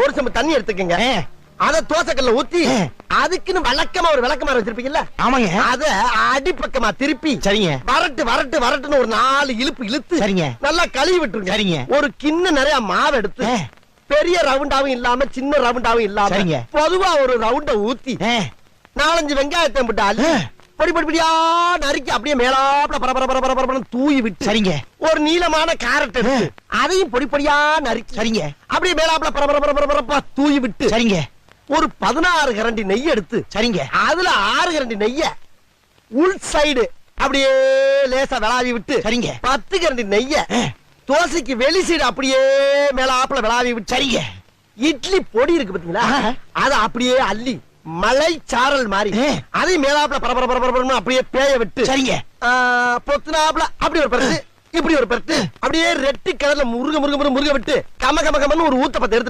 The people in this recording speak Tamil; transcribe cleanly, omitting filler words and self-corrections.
ஒரு சம்பு தண்ணி எடுத்துக்கங்க. அத தோசைக்கல்ல ஊத்தி அதுக்குன்னு வழக்கமா ஒரு விளக்கமாறு வச்சிருப்பீங்கல்ல? ஆமாங்க. அத அடிப்பக்கமா திருப்பி சரிங்க. வரட்டு வரட்டு வரட்டுன்னு ஒரு 4 இழுப்பு இழுத்து சரிங்க. நல்லா கழுவி விட்டுருங்க. சரிங்க. ஒரு கிண்ண நிறைய மாவு எடுத்து பெரிய ரவுண்டாவும் இல்லாம சின்ன ரவுண்டாவும் இல்லாம சரிங்க. பொதுவா ஒரு ரவுண்ட ஊத்தி 4-5 வெங்காயத்தை போட்டு அள்ளி பொடி பொடி பொடியா நறுக்கி அப்படியே மேலாப்ல பரபரன்னு தூவி விட்டு சரிங்க. ஒரு நீளமான கேரட் எடுத்து அதையும் பொடி பொடியா நறுக்கி சரிங்க. அப்படியே மேலாப்ல பரபரப்பா தூவி விட்டு சரிங்க. ஒரு 16 கரண்டி நெய் எடுத்து சரிங்க. அதுல 6 கரண்டி நெய்ய உள் சைடு அப்படியே லேசா விளாவி விட்டு சரிங்க. 10 கரண்டி நெய்ய தோசைக்கு வெளி சைடு அப்படியே மேலாப்ல விளாவி விட்டு சரிங்க. இட்லி பொடி இருக்கு பாத்தீங்களா? அத அப்படியே அள்ளி மலை சாரல் மாதிரி அதை மேலாப்ல பரபரன்னு அப்படியே பேய விட்டு சரிங்க. பொத்துனாப்ல அப்படி ஒரு பரட்டு இப்படி ஒரு பரட்டு அப்படியே ரெட்டு கலர்ல முருக விட்டு கம கமன்னு ஒரு ஊத்தப்பத்தை எடுத்து